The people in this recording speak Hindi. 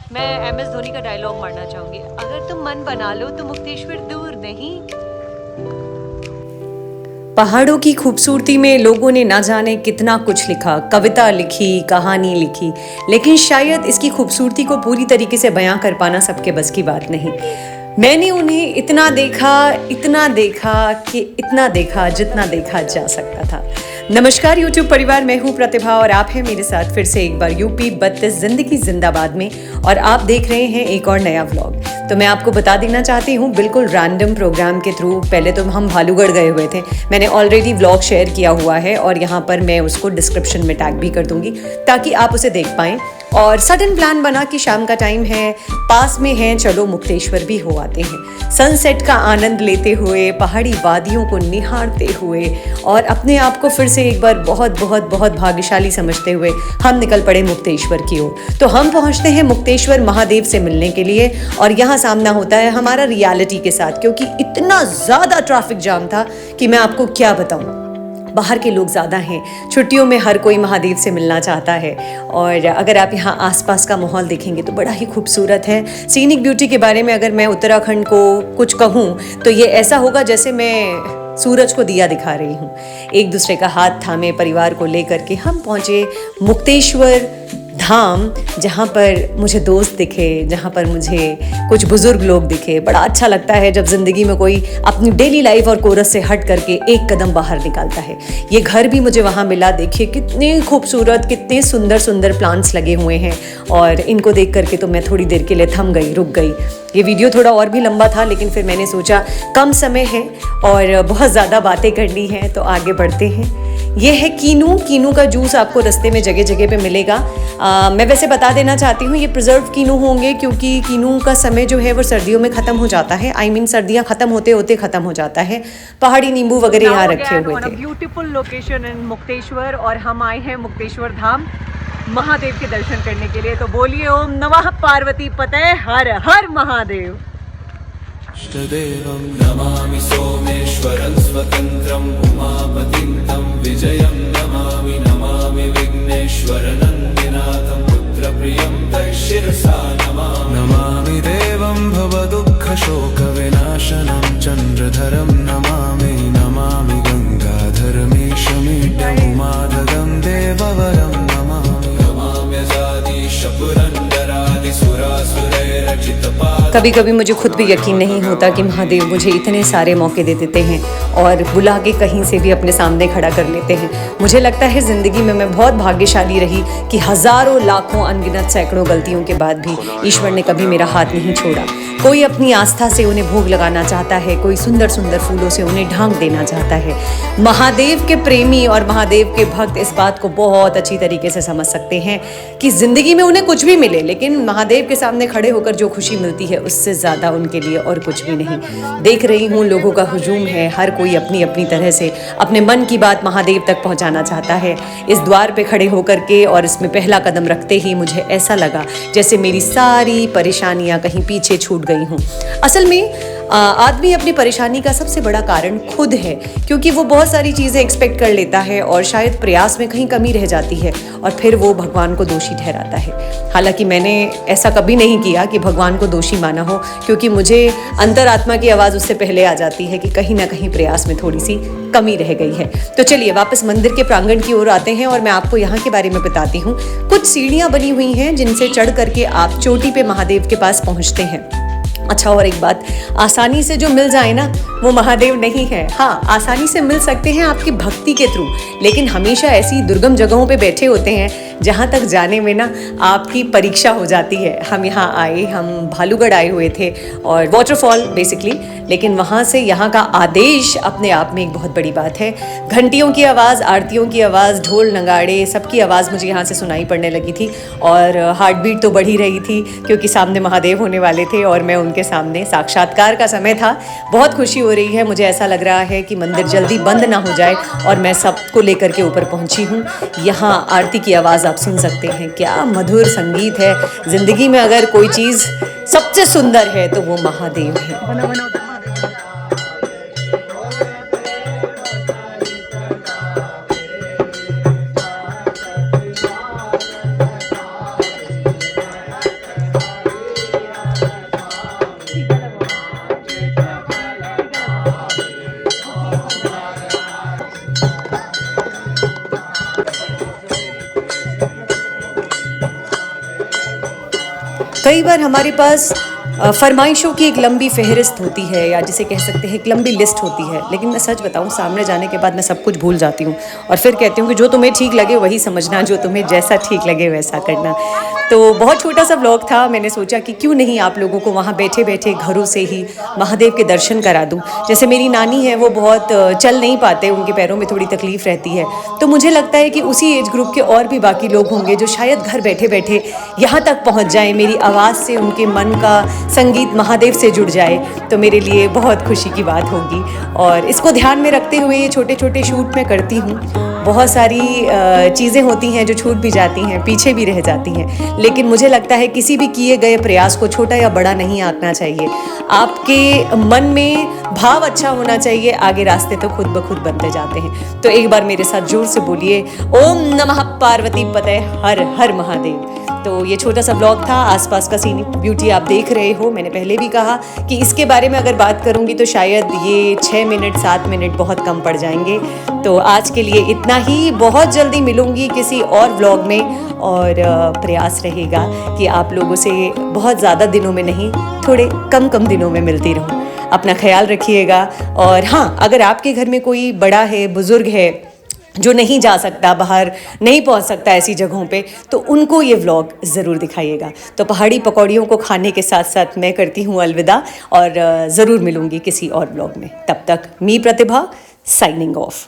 मैं MS धोनी का डायलॉग मारना चाहूंगी, अगर तुम मन बना लो तो मुक्तेश्वर दूर नहीं। पहाड़ों की खूबसूरती में लोगों ने ना जाने कितना कुछ लिखा, कविता लिखी, कहानी लिखी, लेकिन शायद इसकी खूबसूरती को पूरी तरीके से बयां कर पाना सबके बस की बात नहीं। मैंने उन्हें इतना देखा कि इतना देखा जितना देखा जा सकता था। नमस्कार YouTube परिवार, मैं हूँ प्रतिभा और आप हैं मेरे साथ फिर से एक बार यूपी 32 जिंदगी जिंदाबाद में, और आप देख रहे हैं एक और नया व्लॉग। तो मैं आपको बता देना चाहती हूँ बिल्कुल रैंडम प्रोग्राम के थ्रू, पहले तो हम भालूगढ़ गए हुए थे। मैंने ऑलरेडी व्लॉग शेयर किया हुआ है और यहाँ पर मैं उसको डिस्क्रिप्शन में टैग भी कर दूंगी ताकि आप उसे देख पाएँ। और सडन प्लान बना कि शाम का टाइम है, पास में है, चलो मुक्तेश्वर भी हो आते हैं। सनसेट का आनंद लेते हुए, पहाड़ी वादियों को निहारते हुए और अपने आप को फिर से एक बार बहुत बहुत बहुत भाग्यशाली समझते हुए हम निकल पड़े मुक्तेश्वर की ओर। तो हम पहुंचते हैं मुक्तेश्वर महादेव से मिलने के लिए, और यहाँ सामना होता है हमारा रियलिटी के साथ, क्योंकि इतना ज़्यादा ट्रैफिक जाम था कि मैं आपको क्या बताऊँ। बाहर के लोग ज़्यादा हैं, छुट्टियों में हर कोई महादेव से मिलना चाहता है। और अगर आप यहाँ आसपास का माहौल देखेंगे तो बड़ा ही खूबसूरत है। सीनिक ब्यूटी के बारे में अगर मैं उत्तराखंड को कुछ कहूँ तो ये ऐसा होगा जैसे मैं सूरज को दिया दिखा रही हूँ। एक दूसरे का हाथ थामे परिवार को लेकर के हम पहुँचे मुक्तेश्वर धाम, जहाँ पर मुझे दोस्त दिखे, जहाँ पर मुझे कुछ बुजुर्ग लोग दिखे। बड़ा अच्छा लगता है जब ज़िंदगी में कोई अपनी डेली लाइफ और कोरस से हट करके एक कदम बाहर निकालता है। ये घर भी मुझे वहाँ मिला। देखिए कितने खूबसूरत, कितने सुंदर सुंदर प्लांट्स लगे हुए हैं, और इनको देख करके तो मैं थोड़ी देर के लिए थम गई, रुक गई। ये वीडियो थोड़ा और भी लंबा था, लेकिन फिर मैंने सोचा कम समय है और बहुत ज़्यादा बातें करनी है, तो आगे बढ़ते हैं। ये है कीनू का जूस आपको रास्ते में जगह जगह पे मिलेगा। मैं वैसे बता देना चाहती हूँ ये प्रिजर्व कीनू होंगे, क्योंकि कीनू का समय जो है वो सर्दियों में ख़त्म हो जाता है। I mean सर्दियाँ ख़त्म होते होते ख़त्म हो जाता है। पहाड़ी नींबू वगैरह यहाँ रखे हुए थे। ब्यूटीफुल लोकेशन इन मुक्तेश्वर, और हम आए हैं मुक्तेश्वर धाम महादेव के दर्शन करने के लिए। तो बोलिए ओम नमः पार्वती पते, हर हर महादेव। इष्टदेवं नमामि सोमेश्वरं स्वतन्त्रम् उमापतिं तं विजयं नमामि विघ्नेश्वरनन्दिनाथं पुत्रप्रियं तैशिरसा नमामि देवं भवदुःखशोकविनाशनं चन्द्रधरं नमामि गङ्गाधरमीशमीड्यं उमाधगं देववरं कभी कभी मुझे खुद भी यकीन नहीं होता कि महादेव मुझे इतने सारे मौके दे देते हैं और बुला के कहीं से भी अपने सामने खड़ा कर लेते हैं। मुझे लगता है ज़िंदगी में मैं बहुत भाग्यशाली रही कि हज़ारों लाखों अनगिनत सैकड़ों गलतियों के बाद भी ईश्वर ने कभी मेरा हाथ नहीं छोड़ा। कोई अपनी आस्था से उन्हें भोग लगाना चाहता है, कोई सुंदर सुंदर फूलों से उन्हें ढांक देना चाहता है। महादेव के प्रेमी और महादेव के भक्त इस बात को बहुत अच्छी तरीके से समझ सकते हैं कि ज़िंदगी में उन्हें कुछ भी मिले, लेकिन महादेव के सामने खड़े होकर जो खुशी मिलती है उससे ज़्यादा उनके लिए और कुछ भी नहीं। देख रही हूँ लोगों का हुजूम है, हर कोई अपनी अपनी तरह से अपने मन की बात महादेव तक पहुँचाना चाहता है। इस द्वार पे खड़े होकर के और इसमें पहला कदम रखते ही मुझे ऐसा लगा जैसे मेरी सारी परेशानियाँ कहीं पीछे छूट गई हूँ। असल में आदमी अपनी परेशानी का सबसे बड़ा कारण खुद है, क्योंकि वो बहुत सारी चीज़ें एक्सपेक्ट कर लेता है और शायद प्रयास में कहीं कमी रह जाती है और फिर वो भगवान को दोषी ठहराता है। हालांकि मैंने ऐसा कभी नहीं किया कि भगवान को दोषी माना हो, क्योंकि मुझे अंतरात्मा की आवाज़ उससे पहले आ जाती है कि कहीं ना कहीं प्रयास में थोड़ी सी कमी रह गई है। तो चलिए वापस मंदिर के प्रांगण की ओर आते हैं और मैं आपको यहाँ के बारे में बताती हूँ। कुछ सीढ़ियाँ बनी हुई हैं जिनसे चढ़ करके आप चोटी पे महादेव के पास पहुँचते हैं। अच्छा, और एक बात, आसानी से जो मिल जाए ना वो महादेव नहीं है। हाँ, आसानी से मिल सकते हैं आपकी भक्ति के थ्रू, लेकिन हमेशा ऐसी दुर्गम जगहों पे बैठे होते हैं जहाँ तक जाने में ना आपकी परीक्षा हो जाती है। हम यहाँ आए, हम भालूगढ़ आए हुए थे और वाटरफॉल बेसिकली, लेकिन वहाँ से यहाँ का आदेश अपने आप में एक बहुत बड़ी बात है। घंटियों की आवाज़, आरतियों की आवाज़, ढोल नगाड़े, सबकी आवाज़ मुझे यहाँ से सुनाई पड़ने लगी थी और हार्ट बीट तो बढ़ ही रही थी, क्योंकि सामने महादेव होने वाले थे और मैं उनके सामने। साक्षात्कार का समय था। बहुत खुशी हो रही है, मुझे ऐसा लग रहा है कि मंदिर जल्दी बंद ना हो जाए और मैं सबको लेकर के ऊपर पहुंची हूँ। यहाँ आरती की आवाज़ आप सुन सकते हैं, क्या मधुर संगीत है। ज़िंदगी में अगर कोई चीज़ सबसे सुंदर है तो वो महादेव है। कई बार हमारे पास फरमाइशों की एक लंबी फहरिस्त होती है, या जिसे कह सकते हैं एक लंबी लिस्ट होती है, लेकिन मैं सच बताऊं सामने जाने के बाद मैं सब कुछ भूल जाती हूँ और फिर कहती हूँ कि जो तुम्हें ठीक लगे वही समझना, जो तुम्हें जैसा ठीक लगे वैसा करना। तो बहुत छोटा सा व्लॉग था, मैंने सोचा कि क्यों नहीं आप लोगों को वहाँ बैठे बैठे घरों से ही महादेव के दर्शन करा दूँ। जैसे मेरी नानी है, वो बहुत चल नहीं पाते, उनके पैरों में थोड़ी तकलीफ़ रहती है, तो मुझे लगता है कि उसी एज ग्रुप के और भी बाकी लोग होंगे जो शायद घर बैठे बैठे यहाँ तक पहुँच जाएं, मेरी आवाज़ से उनके मन का संगीत महादेव से जुड़ जाए, तो मेरे लिए बहुत खुशी की बात होगी। और इसको ध्यान में रखते हुए ये छोटे छोटे शूट मैं करती हूँ। बहुत सारी चीज़ें होती हैं जो छूट भी जाती हैं, पीछे भी रह जाती हैं, लेकिन मुझे लगता है किसी भी किए गए प्रयास को छोटा या बड़ा नहीं आंकना चाहिए। आपके मन में भाव अच्छा होना चाहिए, आगे रास्ते तो खुद ब खुद बनते जाते हैं। तो एक बार मेरे साथ जोर से बोलिए, ओम नमः पार्वती पते हर हर महादेव। तो ये छोटा सा ब्लॉग था, आसपास का सीन ब्यूटी आप देख रहे हो। मैंने पहले भी कहा कि इसके बारे में अगर बात करूंगी तो शायद ये 6 मिनट 7 मिनट बहुत कम पड़ जाएंगे। तो आज के लिए इतना ही, बहुत जल्दी मिलूंगी किसी और ब्लॉग में, और प्रयास रहेगा कि आप लोगों से बहुत ज़्यादा दिनों में नहीं, थोड़े कम कम दिनों में मिलती रहूँ। अपना ख्याल रखिएगा। और हाँ, अगर आपके घर में कोई बड़ा है, बुज़ुर्ग है, जो नहीं जा सकता, बाहर नहीं पहुंच सकता ऐसी जगहों पे, तो उनको ये व्लॉग ज़रूर दिखाइएगा। तो पहाड़ी पकौड़ियों को खाने के साथ साथ मैं करती हूँ अलविदा, और ज़रूर मिलूँगी किसी और व्लॉग में। तब तक मी प्रतिभा साइनिंग ऑफ।